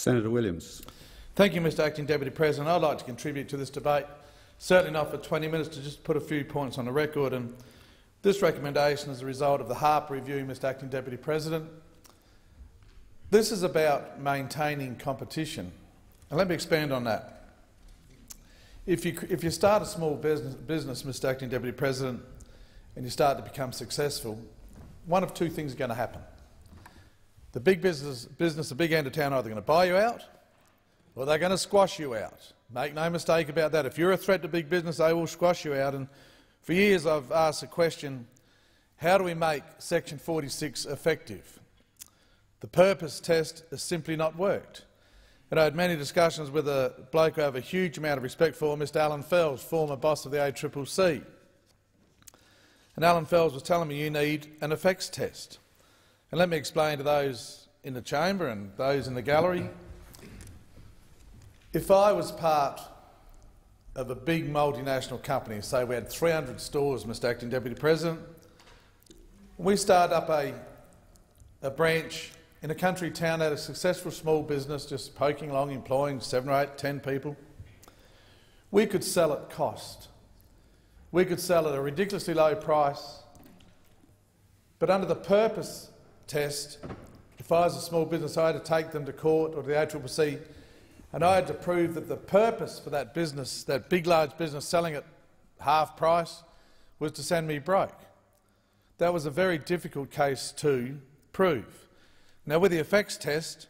Senator Williams. Thank you, Mr Acting Deputy President. I'd like to contribute to this debate, certainly not for 20 minutes, to just put a few points on the record. And this recommendation is a result of the Harper Review, Mr Acting Deputy President. This is about maintaining competition. And let me expand on that. If you start a small business, Mr Acting Deputy President, and you start to become successful, one of two things are going to happen. The big business, the big end of town, are either going to buy you out or they're going to squash you out. Make no mistake about that. If you're a threat to big business, they will squash you out. And for years I've asked the question, how do we make Section 46 effective? The purpose test has simply not worked. And I had many discussions with a bloke I have a huge amount of respect for, Mr Alan Fells, former boss of the ACCC. And Alan Fells was telling me you need an effects test. And let me explain to those in the chamber and those in the gallery. If I was part of a big multinational company, say we had 300 stores, Mr Acting Deputy President, we started up a branch in a country town that had a successful small business just poking along, employing 7 or 8, 10 people, we could sell at cost. We could sell at a ridiculously low price, but under the purpose test, if I was a small business, I had to take them to court or to the ACCC, and I had to prove that the purpose for that business, that big, large business selling at half price, was to send me broke. That was a very difficult case to prove. Now, with the effects test,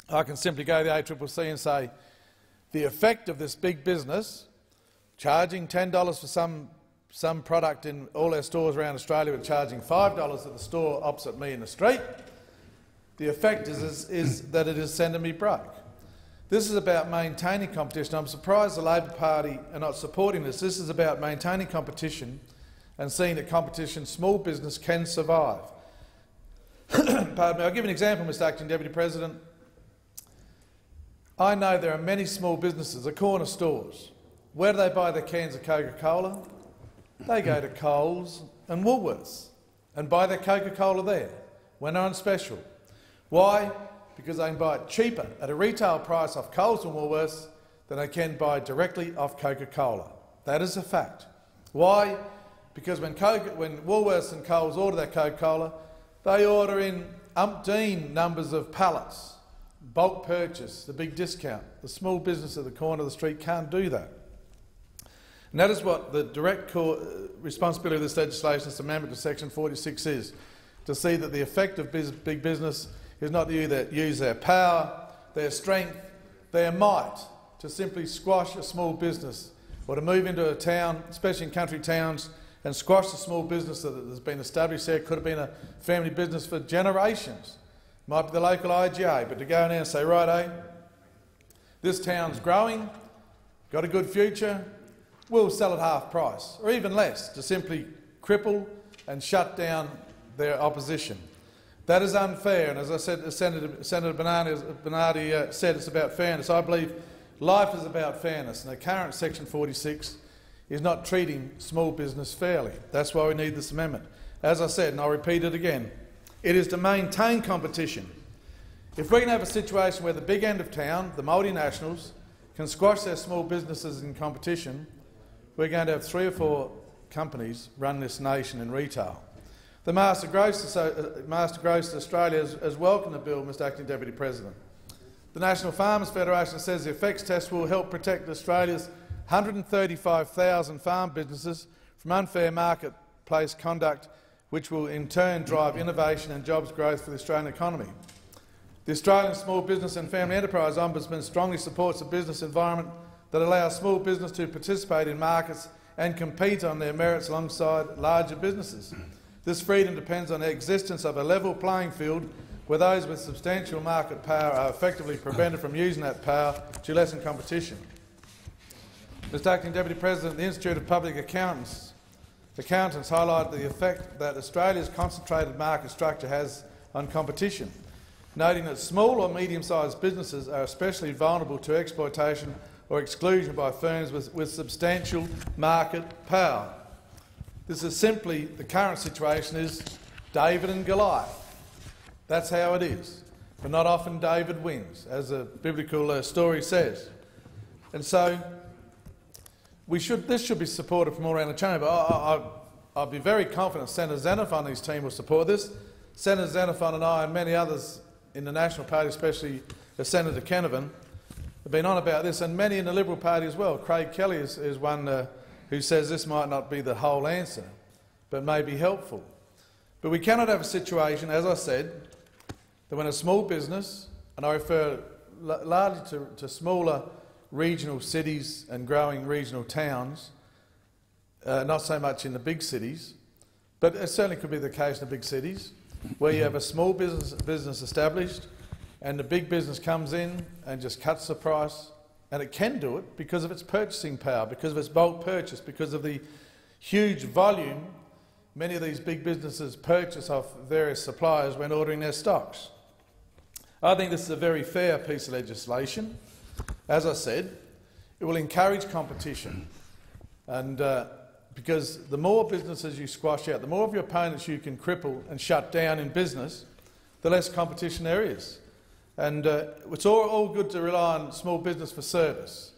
I can simply go to the ACCC and say the effect of this big business charging $10 for some product in all our stores around Australia, but charging $5 at the store opposite me in the street, the effect is that it is sending me broke. This is about maintaining competition. I'm surprised the Labor Party are not supporting this. This is about maintaining competition and seeing that competition, small business, can survive. Pardon me. I'll give an example, Mr Acting Deputy President. I know there are many small businesses, the corner stores. Where do they buy their cans of Coca-Cola? They go to Coles and Woolworths and buy their Coca-Cola there when they're on special. Why? Because they can buy it cheaper at a retail price off Coles and Woolworths than they can buy directly off Coca-Cola. That is a fact. Why? Because when Woolworths and Coles order their Coca-Cola, they order in umpteen numbers of pallets, bulk purchase, the big discount. The small business at the corner of the street can't do that. And that is what the direct responsibility of this legislation, this amendment to Section 46 is, to see that the effect of big business is not to use their power, their strength, their might to simply squash a small business or to move into a town, especially in country towns, and squash the small business that has been established there. It could have been a family business for generations. Might be the local IGA, but to go in there and say, righto, this town's growing, got a good future, we'll sell at half price, or even less, to simply cripple and shut down their opposition. That is unfair, and as I said, as Senator Bernardi said, it's about fairness. I believe life is about fairness, and the current Section 46 is not treating small business fairly. That's why we need this amendment. As I said, and I'll repeat it again, it is to maintain competition. If we can have a situation where the big end of town, the multinationals, can squash their small businesses in competition, we're going to have 3 or 4 companies run this nation in retail. The Master Grocers Australia has welcomed the bill, Mr Acting Deputy President. The National Farmers Federation says the effects test will help protect Australia's 135,000 farm businesses from unfair marketplace conduct, which will in turn drive innovation and jobs growth for the Australian economy. The Australian Small Business and Family Enterprise Ombudsman strongly supports a business environment that allows small business to participate in markets and compete on their merits alongside larger businesses. This freedom depends on the existence of a level playing field where those with substantial market power are effectively prevented from using that power to lessen competition. Mr Acting Deputy President, the Institute of Public Accountants highlighted the effect that Australia's concentrated market structure has on competition, noting that small or medium-sized businesses are especially vulnerable to exploitation or exclusion by firms with substantial market power. This is simply, the current situation is David and Goliath. That's how it is. but not often David wins, as a biblical story says. And so this should be supported from all around the chamber. I'll be very confident Senator Xenophon and his team will support this. Senator Xenophon and I and many others in the National Party, especially Senator Canavan, have been on about this, and many in the Liberal Party as well. Craig Kelly is one who says this might not be the whole answer, but may be helpful. But we cannot have a situation, as I said, that when a small business, and I refer largely to smaller regional cities and growing regional towns, not so much in the big cities, but it certainly could be the case in the big cities, where you have a small business established and the big business comes in and just cuts the price, and it can do it because of its purchasing power, because of its bulk purchase, because of the huge volume many of these big businesses purchase off various suppliers when ordering their stocks. I think this is a very fair piece of legislation. As I said, it will encourage competition, and because the more businesses you squash out, the more of your opponents you can cripple and shut down in business, the less competition there is. And it's all good to rely on small business for service.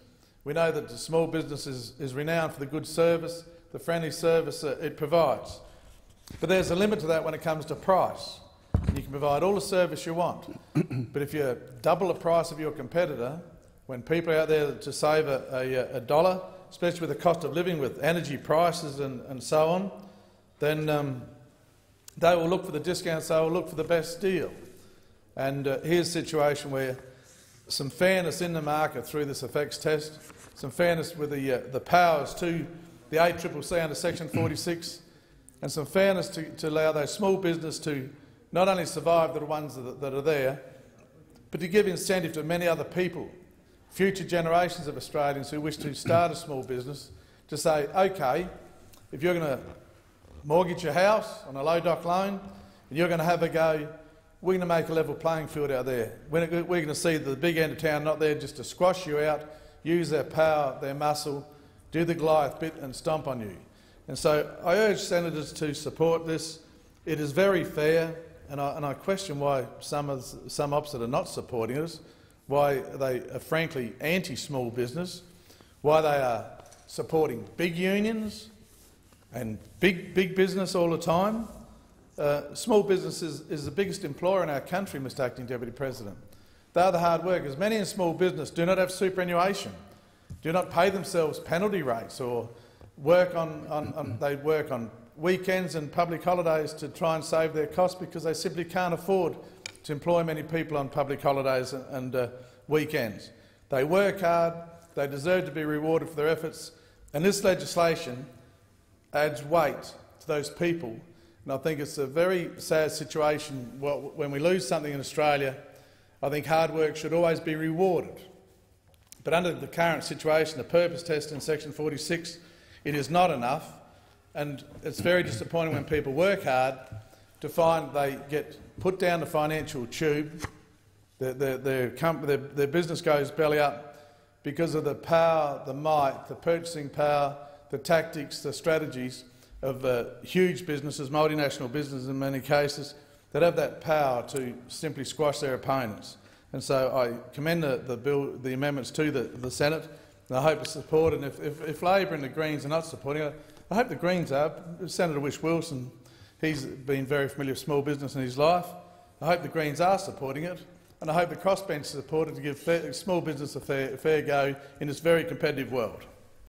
We know that the small business is renowned for the good service, the friendly service it provides. But there's a limit to that when it comes to price. You can provide all the service you want, but if you double the price of your competitor, when people are out there to save a dollar, especially with the cost of living, with energy prices and so on, then they will look for the discounts, they will look for the best deal. And here's a situation where some fairness in the market through this effects test, some fairness with the powers to the ACCC under Section 46, and some fairness to allow those small business to not only survive the ones that are there, but to give incentive to many other people, future generations of Australians who wish to start a small business, to say, OK, if you're going to mortgage your house on a low doc loan and you're going to have a go, we're going to make a level playing field out there. We're going to see the big end of town not there just to squash you out, use their power, their muscle, do the Goliath bit and stomp on you. And so I urge senators to support this. It is very fair, and I question why some opposite are not supporting us, why they are frankly anti-small business, why they are supporting big unions and big business all the time. Small business is the biggest employer in our country, Mr Acting Deputy President. They are the hard workers. Many in small business do not have superannuation, do not pay themselves penalty rates, or they work on weekends and public holidays to try and save their costs because they simply can't afford to employ many people on public holidays and weekends. They work hard, they deserve to be rewarded for their efforts, and this legislation adds weight to those people. And I think it's a very sad situation when we lose something in Australia. I think hard work should always be rewarded. But under the current situation, the purpose test in Section 46, it is not enough, and it's very disappointing when people work hard to find they get put down the financial tube, their business goes belly up because of the power, the might, the purchasing power, the tactics, the strategies of huge businesses, multinational businesses in many cases, that have that power to simply squash their opponents. And so I commend the amendments to the Senate, and I hope it's supported. And if Labor and the Greens are not supporting it, I hope the Greens are. Senator Whish-Wilson, he's been very familiar with small business in his life. I hope the Greens are supporting it, and I hope the crossbench is supported to give small business a fair go in this very competitive world.